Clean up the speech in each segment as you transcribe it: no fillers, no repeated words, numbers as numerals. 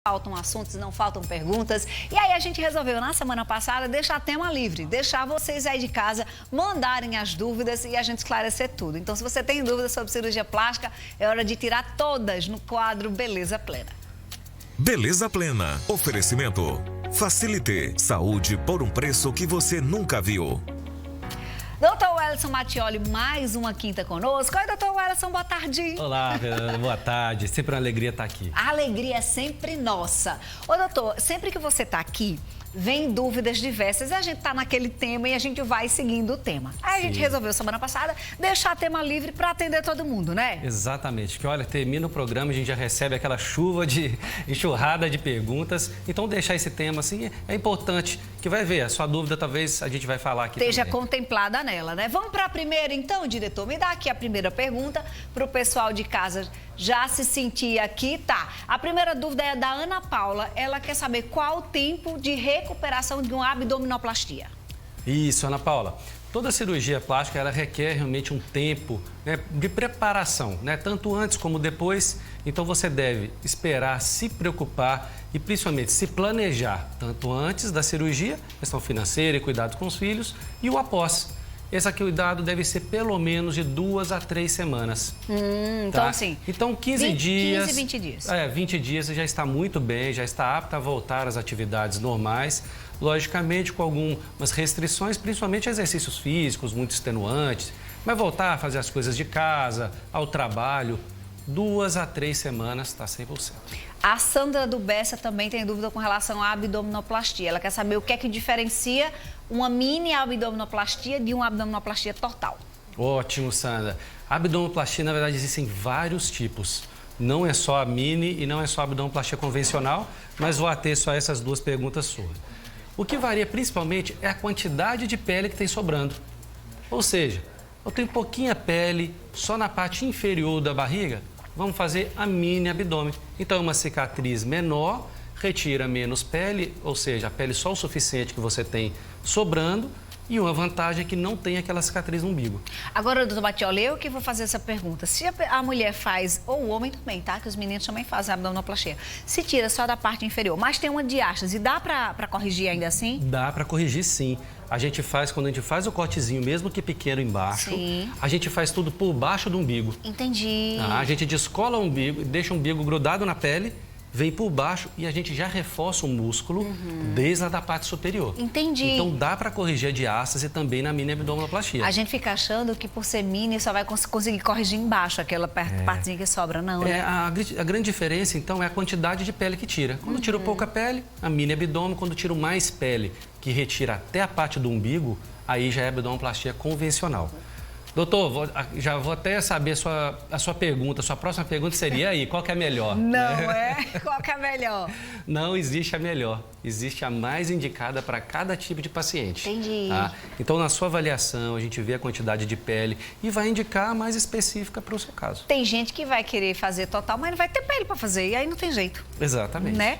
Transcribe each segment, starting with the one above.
Faltam assuntos, não faltam perguntas. E aí a gente resolveu, na semana passada, deixar tema livre. Deixar vocês aí de casa mandarem as dúvidas e a gente esclarecer tudo. Então, se você tem dúvidas sobre cirurgia plástica, é hora de tirar todas no quadro Beleza Plena. Beleza Plena. Oferecimento. Facilite. Saúde por um preço que você nunca viu. Doutor Wellington Mattioli, mais uma quinta conosco. Oi, doutor Wellington, boa tarde. Olá, Fernanda, boa tarde. Sempre uma alegria estar aqui. A alegria é sempre nossa. Ô, doutor, sempre que você está aqui, vem dúvidas diversas e a gente está naquele tema e a gente vai seguindo o tema. Aí a gente resolveu, semana passada, deixar tema livre para atender todo mundo, né? Exatamente. Que olha, termina o programa, a gente já recebe aquela chuva de enxurrada de perguntas. Então, deixar esse tema assim é importante, que vai ver. A sua dúvida, talvez, a gente vai falar aqui esteja também. Contemplada nela, né? Vamos para a primeira, então, diretor? Me dá aqui a primeira pergunta para o pessoal de casa já se sentir aqui. Tá. A primeira dúvida é da Ana Paula. Ela quer saber qual o tempo de recuperação de uma abdominoplastia. Isso, Ana Paula. Toda cirurgia plástica, ela requer realmente um tempo, né, de preparação, né, tanto antes como depois. Então, você deve esperar, se preocupar e, principalmente, se planejar, tanto antes da cirurgia, questão financeira e cuidado com os filhos, e o após. Esse cuidado deve ser pelo menos de 2 a 3 semanas. Então, assim... Então, 15 dias... 15, 20 dias. 20 dias você já está muito bem, já está apta a voltar às atividades normais. Logicamente, com algumas restrições, principalmente exercícios físicos muito extenuantes. Mas voltar a fazer as coisas de casa, ao trabalho, 2 a 3 semanas está 100%. A Sandra do Bessa também tem dúvida com relação à abdominoplastia. Ela quer saber o que é que diferencia uma mini abdominoplastia de uma abdominoplastia total. Ótimo, Sandra. A abdominoplastia, na verdade, existem vários tipos. Não é só a mini e não é só a abdominoplastia convencional, mas vou ater só essas duas perguntas suas. O que varia principalmente é a quantidade de pele que tem sobrando. Ou seja, eu tenho pouquinha pele só na parte inferior da barriga, vamos fazer a mini abdômen. Então, é uma cicatriz menor, retira menos pele, ou seja, a pele só o suficiente que você tem sobrando, e uma vantagem é que não tem aquela cicatriz no umbigo. Agora, doutor Mattioli, eu que vou fazer essa pergunta. Se a mulher faz, ou o homem também, tá? Que os meninos também fazem a abdominoplastia. Se tira só da parte inferior, mas tem uma diástase, dá pra corrigir ainda assim? Dá pra corrigir, sim. A gente faz, quando a gente faz o cortezinho, mesmo que pequeno embaixo, sim, a gente faz tudo por baixo do umbigo. Entendi. A gente descola o umbigo, deixa o umbigo grudado na pele, vem por baixo e a gente já reforça o músculo desde a parte superior. Entendi. Então, dá para corrigir a diástase também na mini abdominoplastia. A gente fica achando que por ser mini só vai conseguir corrigir embaixo, aquela partezinha que sobra, não, né? A grande diferença, então, é a quantidade de pele que tira. Quando tira pouca pele, a mini abdômen. Quando tira mais pele, que retira até a parte do umbigo, aí já é abdominoplastia convencional. Doutor, já vou até saber a sua pergunta. A sua próxima pergunta seria aí, qual que é a melhor? Não é? Qual que é a melhor? Não existe a melhor. Existe a mais indicada para cada tipo de paciente. Entendi. Tá? Então, na sua avaliação, a gente vê a quantidade de pele e vai indicar a mais específica para o seu caso. Tem gente que vai querer fazer total, mas não vai ter pele para fazer, e aí não tem jeito. Exatamente. Né?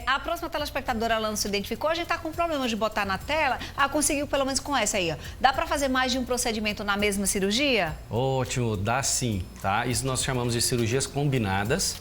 A próxima telespectadora, ela não se identificou, a gente está com problema de botar na tela. Conseguiu pelo menos com essa aí, ó. Dá para fazer mais de um procedimento na mesma cirurgia? Ótimo, dá sim, tá? Isso nós chamamos de cirurgias combinadas.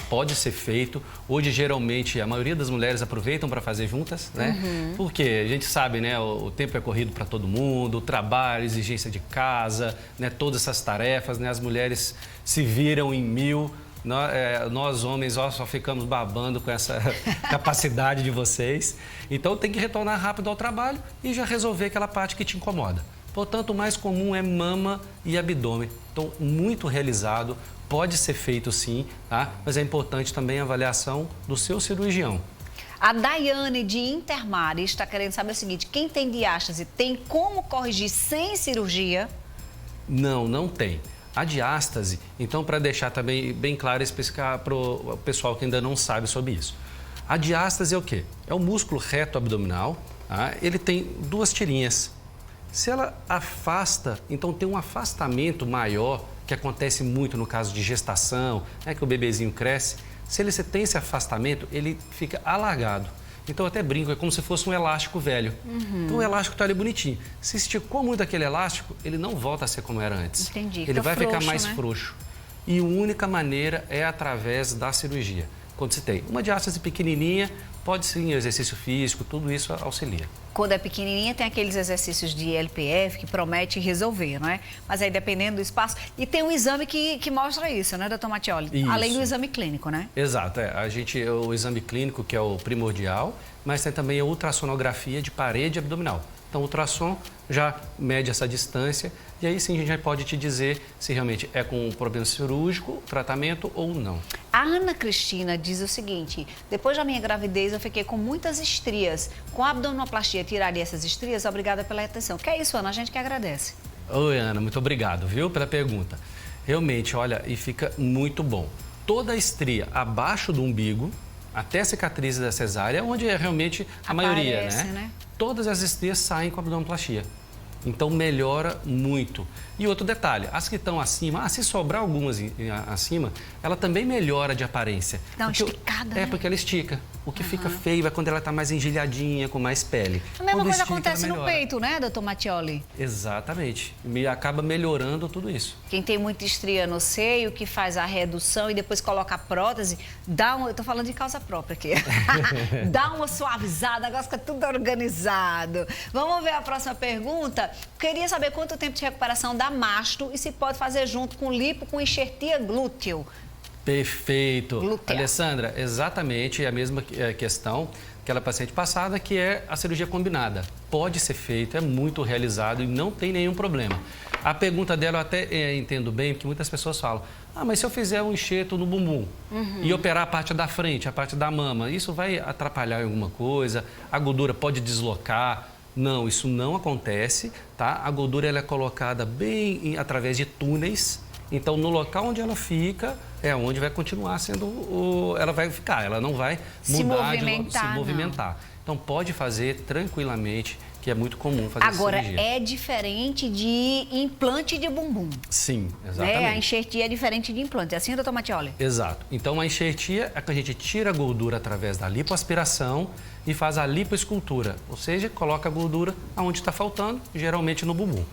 Pode ser feito. Hoje, geralmente, a maioria das mulheres aproveitam para fazer juntas, né? Porque a gente sabe, né? O tempo é corrido para todo mundo, o trabalho, a exigência de casa, né? Todas essas tarefas, né? As mulheres se viram em mil. Nós homens, só ficamos babando com essa capacidade de vocês. Então, tem que retornar rápido ao trabalho e já resolver aquela parte que te incomoda. Portanto, o mais comum é mama e abdômen. Então, muito realizado. Pode ser feito sim, tá? Mas é importante também a avaliação do seu cirurgião. A Daiane de Intermares está querendo saber o seguinte: quem tem diástase tem como corrigir sem cirurgia? Não, não tem. A diástase, então, para deixar também bem claro e especificar para o pessoal que ainda não sabe sobre isso. A diástase é o quê? É o músculo reto abdominal, tá? Ele tem 2 tirinhas. Se ela afasta, então tem um afastamento maior, que acontece muito no caso de gestação, né, que o bebezinho cresce. Se ele tem esse afastamento, ele fica alargado. Então, eu até brinco, é como se fosse um elástico velho. Então, o elástico está ali bonitinho. Se esticou muito aquele elástico, ele não volta a ser como era antes. Entendi. Ele vai frouxo, ficar mais né? frouxo. E a única maneira é através da cirurgia. quando se tem. Uma diástase pequenininha, pode sim, exercício físico, tudo isso auxilia. Quando é pequenininha, tem aqueles exercícios de LPF que promete resolver, não é? Mas aí, dependendo do espaço... E tem um exame que mostra isso, né, doutor Mattioli? Isso. Além do exame clínico, né? Exato. O exame clínico, que é o primordial, mas tem também a ultrassonografia de parede abdominal. Então, o ultrassom já mede essa distância e aí sim a gente já pode te dizer se realmente é com um problema cirúrgico, tratamento ou não. A Ana Cristina diz o seguinte: depois da minha gravidez eu fiquei com muitas estrias. Com a abdominoplastia tiraria essas estrias? Obrigada pela atenção. Que é isso, Ana? A gente que agradece. Oi, Ana, muito obrigado, viu, pela pergunta. Realmente, olha, e fica muito bom. Toda a estria abaixo do umbigo, até a cicatriz da cesárea, onde é realmente a maioria, né? Todas as estrias saem com a abdominoplastia. Então, melhora muito. E outro detalhe, as que estão acima, se sobrar algumas acima, ela também melhora de aparência. Dá uma esticada, né? Porque ela estica. O que fica feio é quando ela está mais engelhadinha, com mais pele. A mesma Quando coisa estica, acontece no peito, né, doutor Mattioli? Exatamente. E acaba melhorando tudo isso. Quem tem muita estria no seio, que faz a redução e depois coloca a prótese, eu tô falando de causa própria aqui, dá uma suavizada, agora fica tudo organizado. Vamos ver a próxima pergunta? Queria saber quanto tempo de recuperação dá masto e se pode fazer junto com lipo com enxertia glúteo. Perfeito. Glútea. Alessandra, exatamente a mesma questão aquela paciente passada, que é a cirurgia combinada. Pode ser feito, é muito realizado e não tem nenhum problema. A pergunta dela eu até entendo bem, porque muitas pessoas falam: mas se eu fizer um enxerto no bumbum e operar a parte da frente, a parte da mama, isso vai atrapalhar em alguma coisa? A gordura pode deslocar? Não, isso não acontece, tá? A gordura ela é colocada bem através de túneis. Então, no local onde ela fica, é onde vai continuar sendo ela vai ficar, ela não vai mudar se movimentar. Então, pode fazer tranquilamente, que é muito comum fazer Agora, cirurgia. é diferente de implante de bumbum. Sim, exatamente. Né? A enxertia é diferente de implante. É assim, doutor Mattioli? Exato. Então, a enxertia é que a gente tira a gordura através da lipoaspiração e faz a lipoescultura, ou seja, coloca a gordura onde está faltando, geralmente no bumbum.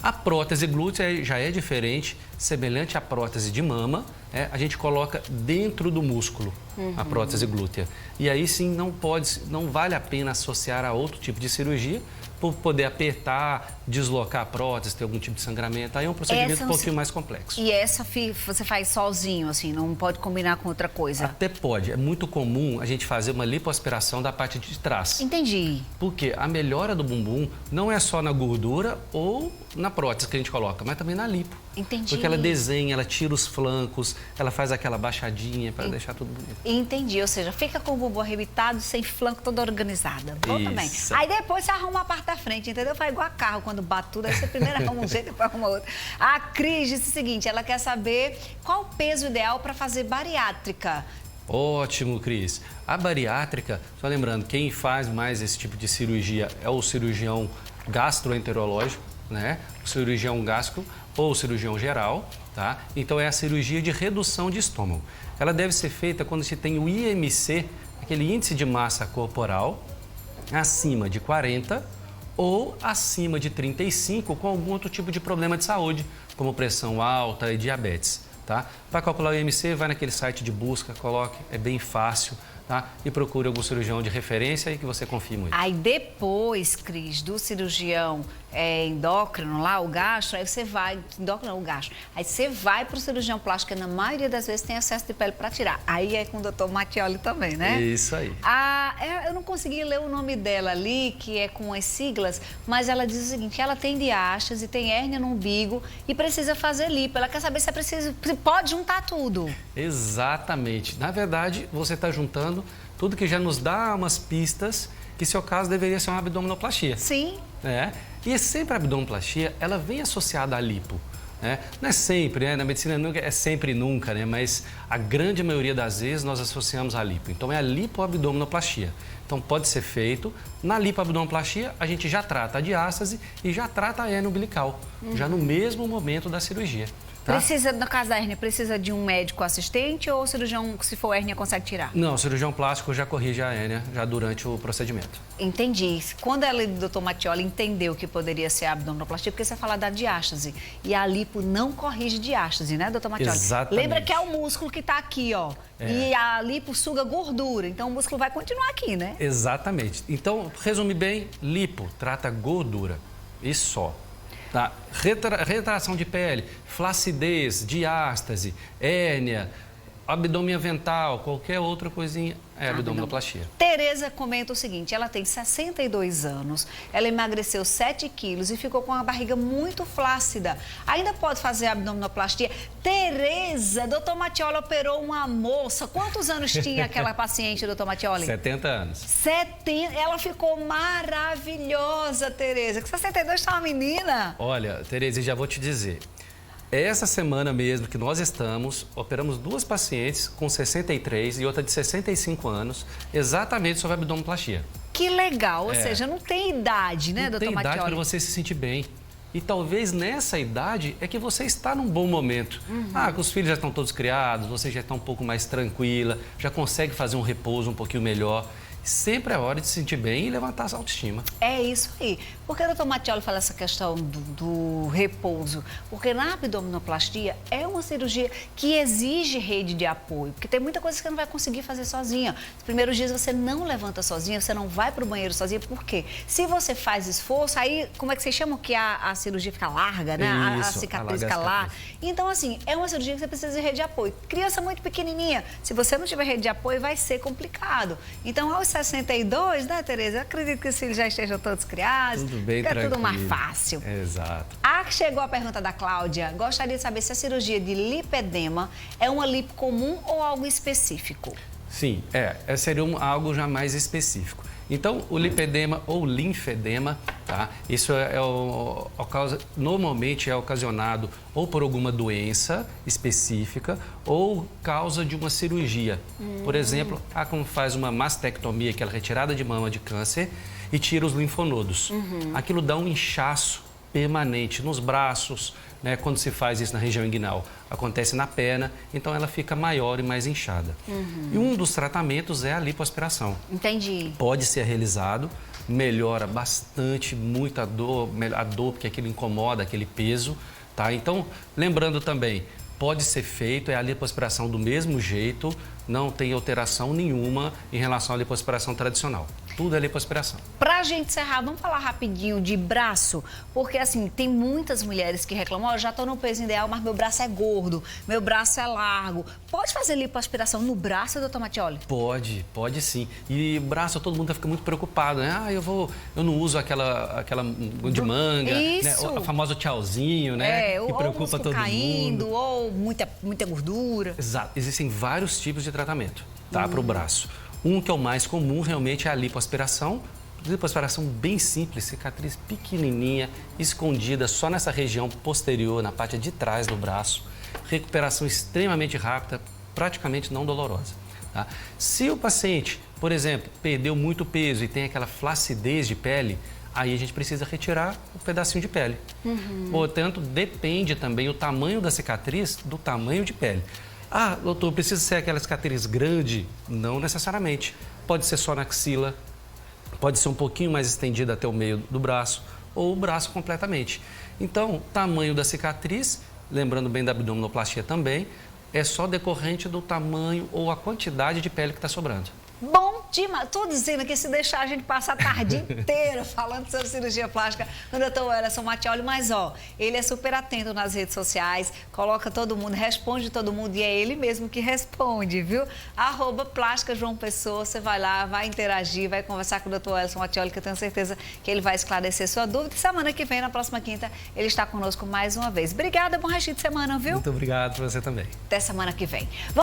A prótese glútea já é diferente, semelhante à prótese de mama, a gente coloca dentro do músculo a prótese glútea. E aí sim não vale a pena associar a outro tipo de cirurgia, por poder apertar, deslocar a prótese, ter algum tipo de sangramento. Aí é um procedimento um pouquinho mais complexo. E essa você faz sozinho, assim, não pode combinar com outra coisa? Até pode. É muito comum a gente fazer uma lipoaspiração da parte de trás. Entendi. Porque a melhora do bumbum não é só na gordura ou na prótese que a gente coloca, mas também na lipo. Entendi. Porque ela desenha, ela tira os flancos, ela faz aquela baixadinha para deixar tudo bonito. Entendi, ou seja, fica com o bumbum arrebitado, sem flanco, toda organizada. Bom também. Aí depois você arruma a parte da frente, entendeu? Faz igual a carro, quando bate tudo, aí você primeiro arruma um jeito, depois arruma outro. A Cris disse o seguinte, ela quer saber qual o peso ideal para fazer bariátrica. Ótimo, Cris. A bariátrica, só lembrando, quem faz mais esse tipo de cirurgia é o cirurgião gastroenterológico, né? O cirurgião gástrico ou o cirurgião geral, tá? Então é a cirurgia de redução de estômago. Ela deve ser feita quando se tem o IMC, aquele índice de massa corporal, acima de 40 ou acima de 35 com algum outro tipo de problema de saúde, como pressão alta e diabetes, tá? Para calcular o IMC, vai naquele site de busca, coloque, é bem fácil. Tá? E procure algum cirurgião de referência e que você confie muito. Aí depois, Cris, do cirurgião endócrino lá, o gastro, aí você vai, endócrino não, o gastro, aí você vai para o cirurgião plástico, que na maioria das vezes tem excesso de pele para tirar. Aí é com o doutor Mattioli também, né? Isso aí. Eu não consegui ler o nome dela ali, que é com as siglas, mas ela diz o seguinte, ela tem diástase, tem hérnia no umbigo e precisa fazer lipo. Ela quer saber se pode juntar tudo. Exatamente. Na verdade, você está juntando tudo que já nos dá umas pistas que seu caso deveria ser uma abdominoplastia. Sim. E sempre a abdominoplastia, ela vem associada à lipo. Não é sempre, na medicina nunca é sempre e nunca, mas a grande maioria das vezes nós associamos à lipo. Então é a lipoabdominoplastia. Então pode ser feito. Na lipoabdominoplastia a gente já trata a diástase e já trata a hérnia umbilical, já no mesmo momento da cirurgia. Tá? Precisa, no caso da hérnia, precisa de um médico assistente ou o cirurgião, se for hérnia, consegue tirar? Não, o cirurgião plástico já corrige a hérnia já durante o procedimento. Entendi. Quando ela, o doutor Mattioli, entendeu que poderia ser a abdominoplastia, porque você fala da diástase. E a lipo não corrige diástase, né, doutor Mattioli? Exatamente. Lembra que é o músculo que está aqui, ó. E a lipo suga gordura. Então, o músculo vai continuar aqui, né? Exatamente. Então, resume bem, lipo trata gordura e só. Tá? Retração de pele, flacidez, diástase, hérnia, abdômen avental, qualquer outra coisinha é abdominoplastia. Tereza comenta o seguinte, ela tem 62 anos, ela emagreceu 7 quilos e ficou com a barriga muito flácida. Ainda pode fazer abdominoplastia? Tereza, doutor Mattioli operou uma moça. Quantos anos tinha aquela paciente, doutor Mattioli? 70 anos. 70. Ela ficou maravilhosa, Tereza. Que 62 está uma menina. Olha, Tereza, já vou te dizer. Essa semana mesmo que nós operamos 2 pacientes com 63 e outra de 65 anos, exatamente sobre abdominoplastia. Que legal, ou seja, não tem idade, né, doutor Mattioli? Não tem idade para você se sentir bem. E talvez nessa idade é que você está num bom momento. Que os filhos já estão todos criados, você já está um pouco mais tranquila, já consegue fazer um repouso um pouquinho melhor. Sempre é hora de se sentir bem e levantar a autoestima. É isso aí. Por que o doutor Mattioli fala essa questão do repouso? Porque na abdominoplastia é uma cirurgia que exige rede de apoio. Porque tem muita coisa que você não vai conseguir fazer sozinha. Os primeiros dias você não levanta sozinha, você não vai para o banheiro sozinha. Por quê? Se você faz esforço, aí, como é que vocês chamam que a cirurgia fica larga, né? Isso, a cicatriz fica larga. Então, assim, é uma cirurgia que você precisa de rede de apoio. Criança muito pequenininha, se você não tiver rede de apoio, vai ser complicado. Então, aos 62, né, Tereza? Eu acredito que os filhos já estejam todos criados. Tudo bem, fica tranquilo. tudo mais fácil. Exato. Chegou a pergunta da Cláudia. Gostaria de saber se a cirurgia de lipedema é uma lipo comum ou algo específico? Sim, seria algo já mais específico. Então, o lipedema ou linfedema, tá? Isso normalmente é ocasionado ou por alguma doença específica ou causa de uma cirurgia. Por exemplo, como faz uma mastectomia, aquela retirada de mama de câncer, e tira os linfonodos. Aquilo dá um inchaço permanente nos braços, né? Quando se faz isso na região inguinal, acontece na perna, então ela fica maior e mais inchada. E um dos tratamentos é a lipoaspiração. Entendi. Pode ser realizado, melhora bastante, muita dor, porque aquilo incomoda, aquele peso, tá? Então, lembrando também, pode ser feito, é a lipoaspiração do mesmo jeito, não tem alteração nenhuma em relação à lipoaspiração tradicional. Tudo é lipoaspiração. Pra gente encerrar, vamos falar rapidinho de braço, porque assim, tem muitas mulheres que reclamam, eu já tô no peso ideal, mas meu braço é gordo, meu braço é largo. Pode fazer lipoaspiração no braço, doutor Mattioli? Pode sim. E braço, todo mundo fica muito preocupado, né? Eu não uso aquela de manga, isso. Né? A famosa tchauzinho, né? Que preocupa todo caindo, mundo. ou muita gordura. Exato. Existem vários tipos de tratamento, tá? Para o braço. Um que é o mais comum realmente é a lipoaspiração. Lipoaspiração bem simples, cicatriz pequenininha, escondida só nessa região posterior, na parte de trás do braço. Recuperação extremamente rápida, praticamente não dolorosa. Tá? Se o paciente, por exemplo, perdeu muito peso e tem aquela flacidez de pele, aí a gente precisa retirar um pedacinho de pele. Portanto, depende também o tamanho da cicatriz do tamanho de pele. Doutor, precisa ser aquela cicatriz grande? Não necessariamente. Pode ser só na axila, pode ser um pouquinho mais estendida até o meio do braço ou o braço completamente. Então, tamanho da cicatriz, lembrando bem da abdominoplastia também, é só decorrente do tamanho ou a quantidade de pele que está sobrando. Bom demais. Estou dizendo que se deixar a gente passa a tarde inteira falando sobre cirurgia plástica com o doutor Wellerson Mattioli, mas ele é super atento nas redes sociais, coloca todo mundo, responde todo mundo e é ele mesmo que responde, viu? @Plástica João Pessoa, você vai lá, vai interagir, vai conversar com o doutor Wellerson Mattioli, que eu tenho certeza que ele vai esclarecer sua dúvida. E semana que vem, na próxima quinta, ele está conosco mais uma vez. Obrigada, bom resto de semana, viu? Muito obrigado para você também. Até semana que vem.